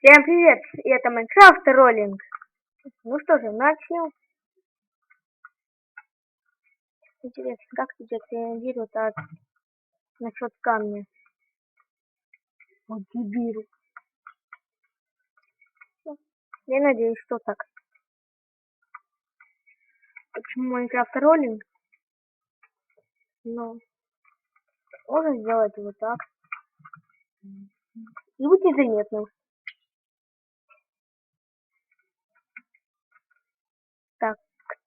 Всем привет! И это Майнкрафт роллинг. Ну что же, начнем. Интересно, как тут отреагируют насчет камня? Вот дебил. Я надеюсь, что так. Почему Майнкрафт роллинг? Ну, можно сделать вот так. И быть незаметным. Так,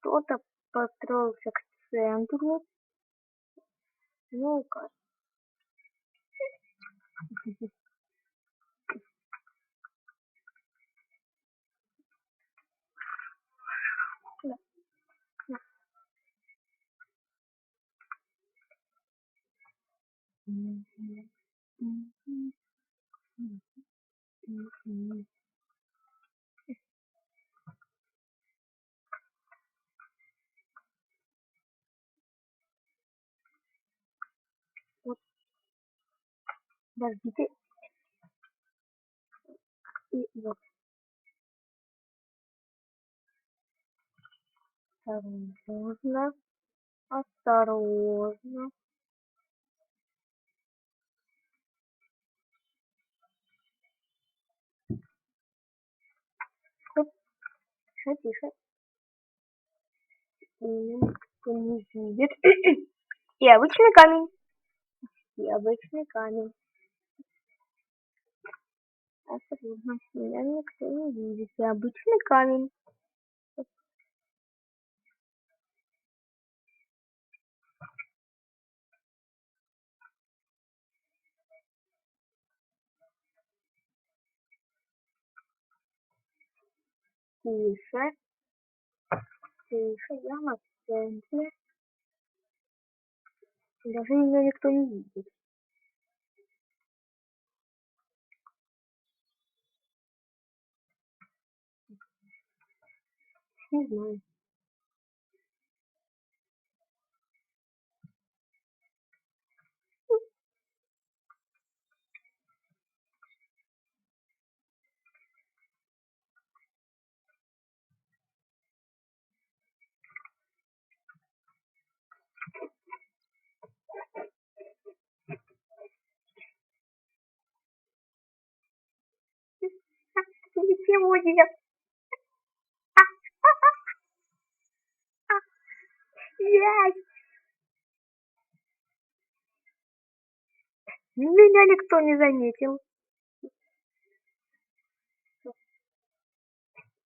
кто-то построился к центру. Ну-ка. Вот, подождите. И вот. Осторожно. Осторожно. Оп, тише, тише. Никто не видит. И обычный камень. И обычный камень. Осторожно, меня никто не видит. И обычный камень. Тише, тише, я на центре. Даже меня никто не видит. Не знаю. Ничего нет. Есть. Меня никто не заметил.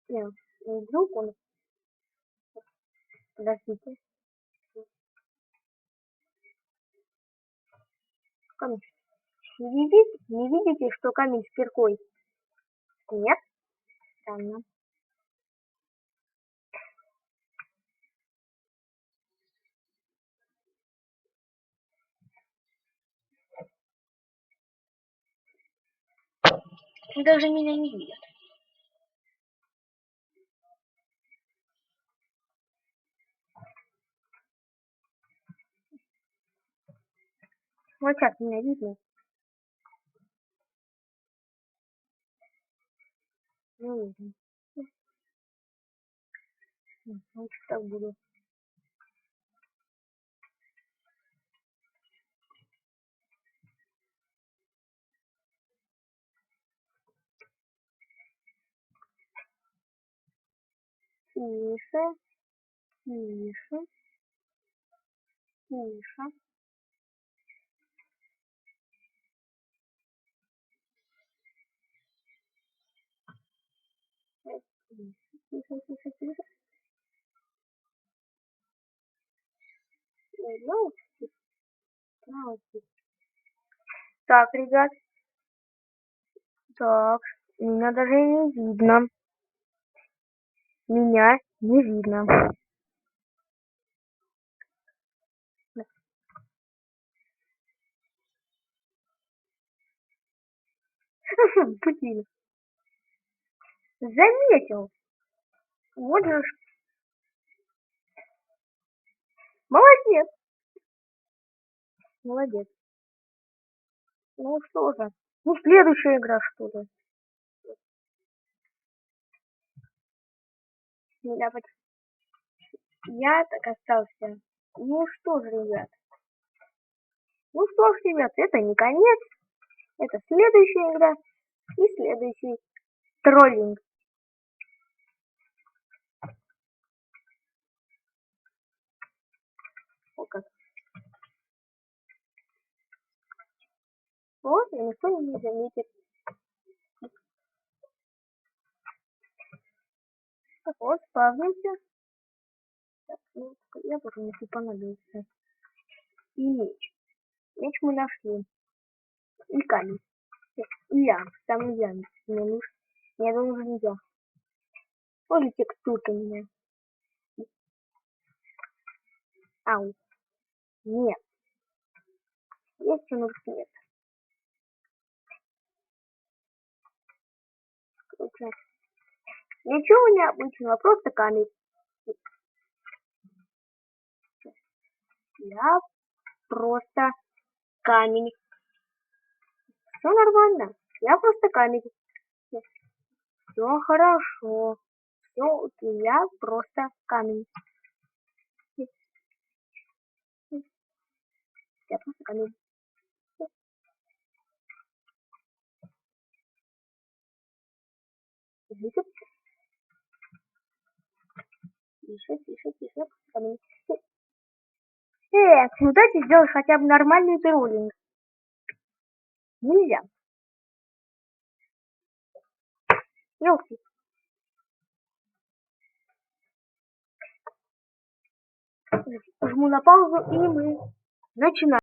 Нет, вдруг он... Подождите. Камень. Не видите, что камень с киркой? Нет? Странно. Даже меня не видят. Вот так меня видно. Не видно. Лучше так буду. Тише, тише, тише. Тише, тише, тише. Елки, палки. Так, ребят. Так, меня даже не видно. Меня не видно. Путин. Заметил. Вот же ж. Молодец. Молодец. Ну что же. Ну, следующая игра, что ли? Я так остался. Ну что же, ребят, это не конец. Это следующая игра и следующий троллинг. О, как. Вот, и никто не заметит. Так вот, спавнимся. Так, ну, я тоже не понадобится. И меч. Меч мы нашли. И камень. И я. Там я. Мне нужен я. Тоже текстурка меня. Ау. Нет. Есть у нас нет. Короче, ничего необычного, просто камень. Я просто камень. Все нормально. Я просто камень. Все хорошо. Все, я просто камень. Я просто камень. Тише, камень. Ну дайте сделать хотя бы нормальный троллинг. Нельзя. Ёлки. Жму на паузу, и мы начинаем.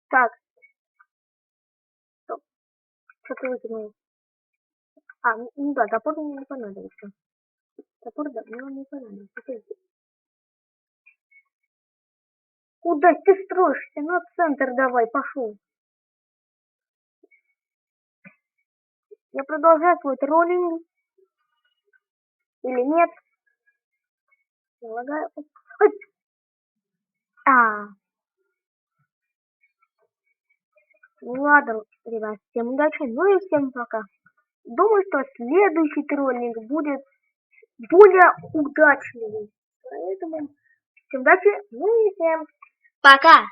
Так. Стоп. Что-то выкинул. Ну да, топор мне не понадобится. Топор, да, мне он не понадобится. Куда ты строишься? На центр давай, пошел. Я продолжаю свой троллинг. Или нет? Предлагаю. Ну ладно, ребят, всем удачи, ну и всем пока. Думаю, что следующий троллинг будет более удачный. Поэтому всем удачи, ну и всем пока.